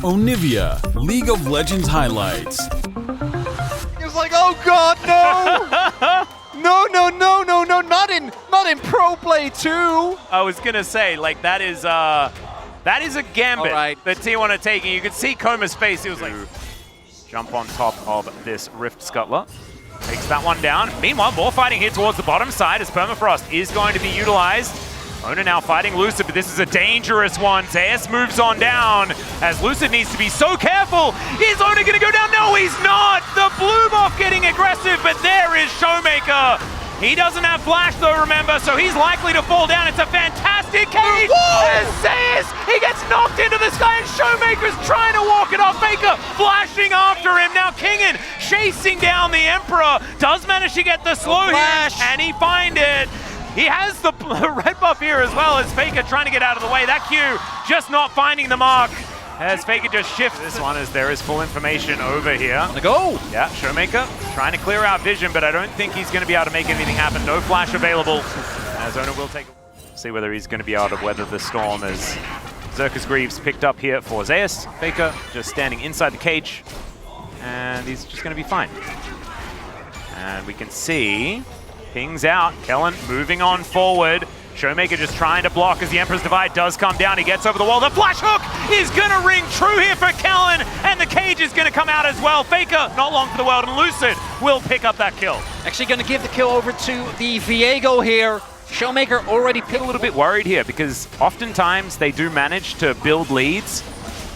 Onivia, League of Legends highlights. He was like, oh god, no! No, not in Pro Play 2! I was gonna say, like, that is a gambit that T1 are taking. You could see Koma's face, he was like, jump on top of this Rift Scuttler. Takes that one down. Meanwhile, more fighting here towards the bottom side as Permafrost is going to be utilized. Ona now fighting Lucid, but this is a dangerous one. Zeus moves on down as Lucid needs to be so careful. Is Ona going to go down? No, he's not! The blue buff getting aggressive, but there is Showmaker. He doesn't have flash though, remember, so he's likely to fall down. It's a fantastic cage! As Zeus, he gets knocked into the sky and Showmaker's trying to walk it off. Faker flashing after him. Now Kingen chasing down the Emperor. Does manage to get the slow hit, and he find it. He has the red buff here as well as Faker trying to get out of the way. That Q just not finding the mark as Faker just shifts this one as there is full information over here. On the go! Yeah, Showmaker trying to clear out vision, but I don't think he's going to be able to make anything happen. No flash available as Ona will take... See whether he's going to be able to weather the storm as Xerxes Greaves picked up here for Zeus. Faker just standing inside the cage and he's just going to be fine. And we can see... Pings out, Kellen moving on forward. Showmaker just trying to block as the Emperor's Divide does come down. He gets over the wall. The flash hook is gonna ring true here for Kellen, and the cage is gonna come out as well. Faker, not long for the world, and Lucid will pick up that kill. Actually gonna give the kill over to the Viego here. Showmaker already picked a little bit worried here because oftentimes they do manage to build leads,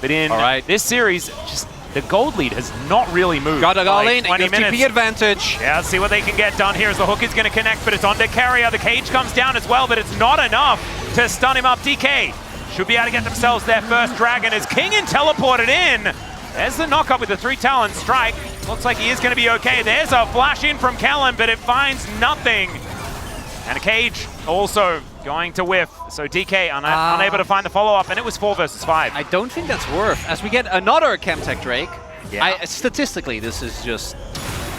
but in this series, just the gold lead has not really moved. Got it all like in, 20 minutes. TP advantage. Yeah, let's see what they can get done here as the hook is going to connect, but it's on to Carrier. The cage comes down as well, but it's not enough to stun him up. DK should be able to get themselves their first dragon as Kingen teleported in. There's the knock-up with the 3 Talon strike. Looks like he is going to be okay. There's a flash in from Kellen, but it finds nothing. And a cage also going to whiff. So DK unable to find the follow-up, and it was 4 versus 5. I don't think that's worth. As we get another Chemtech Drake, yeah. Statistically, this is just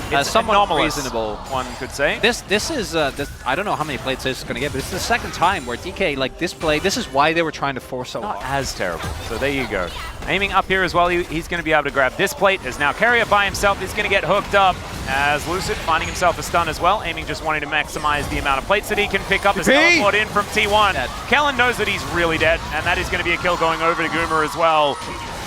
it's somewhat reasonable. One could say. This is I don't know how many plates this is going to get, but it's the second time where DK, like this play, this is why they were trying to force so Not hard. as terrible. So there you go. Aiming up here as well, he's going to be able to grab this plate as now Carrier by himself is going to get hooked up as Lucid finding himself a stun as well. Aiming just wanting to maximize the amount of plates that he can pick up as teleport in from T1. Dead. Kellen knows that he's really dead, and that is going to be a kill going over to Goomer as well.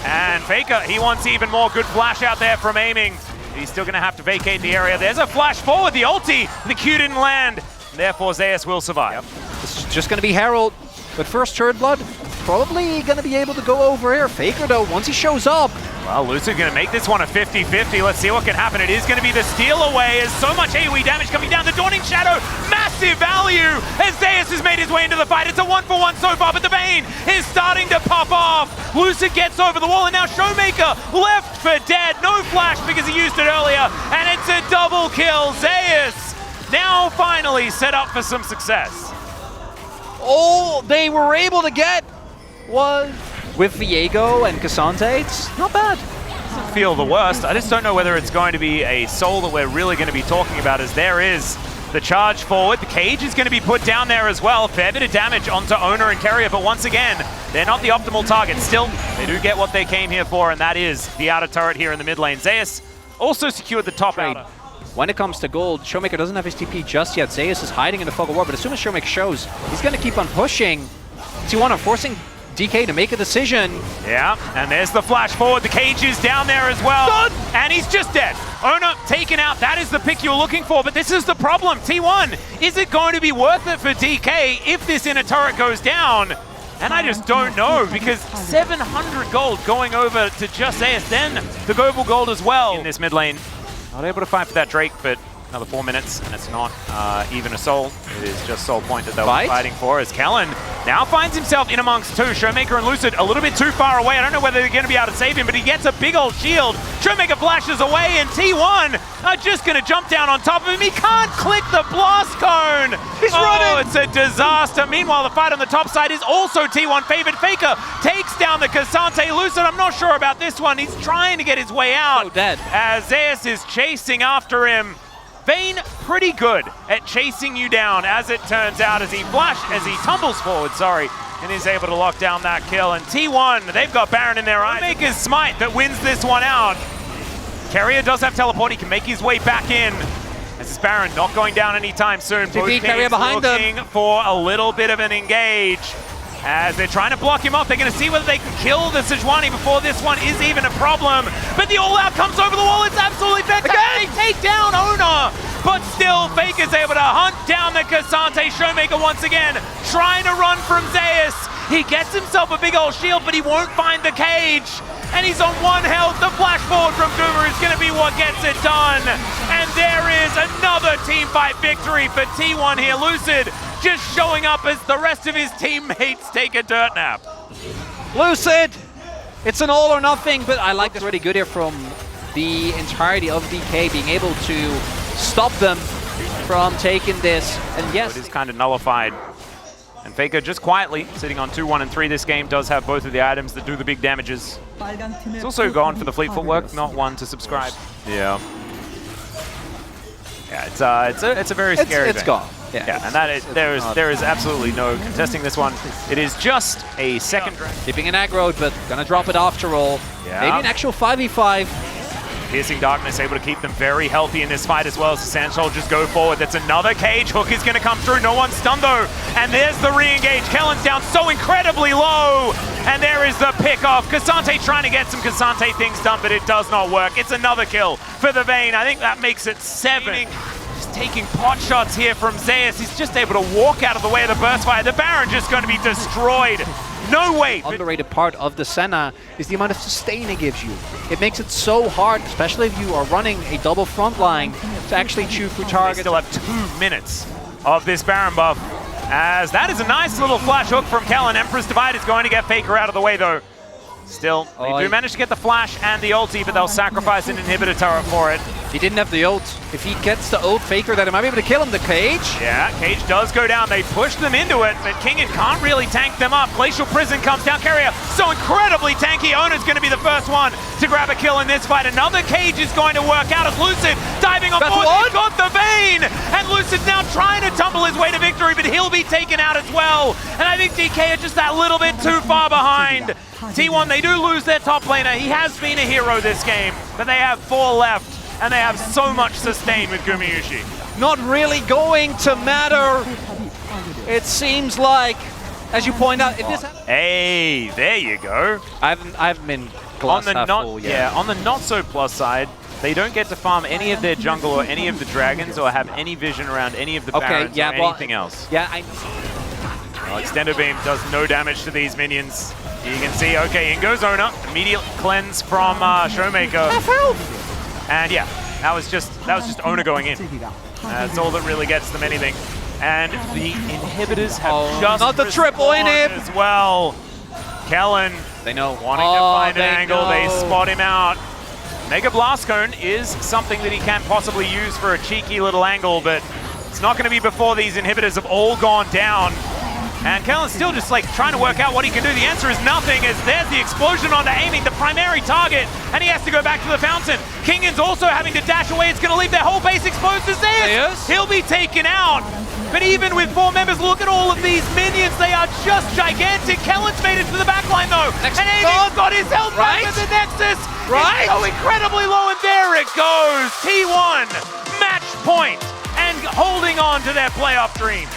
And Faker, he wants even more. Good flash out there from Aiming. He's still going to have to vacate the area. There's a flash forward, the ulti. The Q didn't land. Therefore, Zeus will survive. This is just going to be Herald. But first, Third Blood, probably going to be able to go over here. Faker, though, once he shows up. Well, Lucid going to make this one a 50-50. Let's see what can happen. It is going to be the steal away as so much AoE damage coming down. The Dawning Shadow, massive value as Zeus has made his way into the fight. It's a 1-for-1 so far, but the Bane is starting to pop off. Lucid gets over the wall, and now Showmaker left for dead. No flash because he used it earlier, and it's a double kill. Zeus now finally set up for some success. All they were able to get was with Viego and Cassante. It's not bad. Doesn't feel the worst. I just don't know whether it's going to be a soul that we're really going to be talking about, as there is the charge forward. The cage is going to be put down there as well. Fair bit of damage onto Owner and Carrier, but once again, they're not the optimal target. Still, they do get what they came here for, and that is the outer turret here in the mid lane. Zeus also secured the top outer. When it comes to gold, Showmaker doesn't have his TP just yet. Zeus is hiding in the fog of war, but as soon as Showmaker shows, he's going to keep on pushing. T1 forcing DK to make a decision. Yeah, and there's the flash forward. The cage is down there as well. Done. And he's just dead. Ona taken out. That is the pick you were looking for, but this is the problem. T1, is it going to be worth it for DK if this inner turret goes down? And I just don't know, because 700 gold going over to just Zeus, then the global gold as well in this mid lane. Not able to fight for that Drake, but another 4 minutes, and it's not even a soul. It is just soul point that they'll be fighting for, as Kellen now finds himself in amongst two. Showmaker and Lucid a little bit too far away. I don't know whether they're going to be able to save him, but he gets a big old shield. Showmaker flashes away, and T1 are just going to jump down on top of him. He can't click the blast cone. He's running. It's a disaster. Meanwhile, the fight on the top side is also T1 favored. Faker takes down the Cassante. Lucid, I'm not sure about this one. He's trying to get his way out. So dead. As Zeus is chasing after him. Vayne pretty good at chasing you down, as it turns out, as he tumbles forward, and is able to lock down that kill. And T1, they've got Baron in their eyes. Maker's Smite that wins this one out. Carrier does have teleport, he can make his way back in. This is Baron not going down anytime soon. Both teams Carrier behind looking for a little bit of an engage. As they're trying to block him off, they're going to see whether they can kill the Sejuani before this one is even a problem. But the all-out comes over the wall, it's absolutely fantastic. They take down Ona, but still Faker's able to hunt down the Cassante. Showmaker once again trying to run from Zeus. He gets himself a big old shield, but he won't find the cage. And he's on 1 health. The flash forward from Goomer is going to be what gets it done. And there is another team fight victory for T1 here. Lucid just showing up as the rest of his teammates take a dirt nap. Lucid! It's an all or nothing, but I like this really good here from the entirety of DK being able to stop them from taking this. And yes, it is kind of nullified. And Faker just quietly sitting on 2-1 and 3 this game, does have both of the items that do the big damages. He's also gone for the fleet footwork, not one to subscribe. Yeah. Yeah, it's a very scary It's gone. Yeah, and that is, there is absolutely no contesting this one. It is just a second dragon. Keeping an aggro, but gonna drop it after all. Yeah. Maybe an actual 5v5. Piercing Darkness able to keep them very healthy in this fight as well as the Sand Soldiers go forward. That's another cage. Hook is going to come through. No one's stunned though. And there's the re-engage. Kellen's down so incredibly low. And there is the pick-off. Cassante trying to get some Cassante things done, but it does not work. It's another kill for the Vayne. I think that makes it 7. Just taking pot shots here from Zeus. He's just able to walk out of the way of the burst fire. The Baron just going to be destroyed. No way! Underrated part of the Senna is the amount of sustain it gives you. It makes it so hard, especially if you are running a double front line, to actually chew through targets. They still have 2 minutes of this Baron buff. As that is a nice little flash hook from Kellen. Empress Divide is going to get Faker out of the way though. Still, they do manage to get the flash and the ulti, but they'll sacrifice an inhibitor turret for it. He didn't have the ult. If he gets the ult Faker, then he might be able to kill him. The cage. Yeah, cage does go down. They push them into it, but Kingen can't really tank them up. Glacial Prison comes down. Carrier so incredibly tanky. Ona's going to be the first one to grab a kill in this fight. Another cage is going to work out as Lucid diving on board. He's got the Vayne, and Lucid's now trying to tumble his way to victory, but he'll be taken out as well. And I think DK are just that little bit too far behind. T1, they do lose their top laner. He has been a hero this game, but they have 4 left, and they have so much sustain with Gumayushi. Not really going to matter, it seems like, as you point out. If this hey, there you go. I haven't been glass half full yet. Yeah, on the not so plus side, they don't get to farm any of their jungle or any of the dragons or have any vision around any of the barons or anything else. Yeah, Well, Extendo Beam does no damage to these minions. You can see, okay, in goes Ona. Immediate cleanse from Showmaker. And yeah, that was just Ona going in. That's all that really gets them anything. And the inhibitors have just not the triple inhib as well. Kellen, they know wanting to find an angle, they spot him out. Mega Blast Cone is something that he can possibly use for a cheeky little angle, but it's not going to be before these inhibitors have all gone down. And Kellen's still just like trying to work out what he can do. The answer is nothing, as there's the explosion onto aiming the primary target, and he has to go back to the fountain. Kingan's also having to dash away. It's going to leave their whole base exposed to Zeus. He'll be taken out. But even with 4 members, look at all of these minions. They are just gigantic. Kellen's made it to the backline though. And Amy's got his health back with the Nexus. It's so incredibly low, and there it goes. T1, match point, and holding on to their playoff dreams.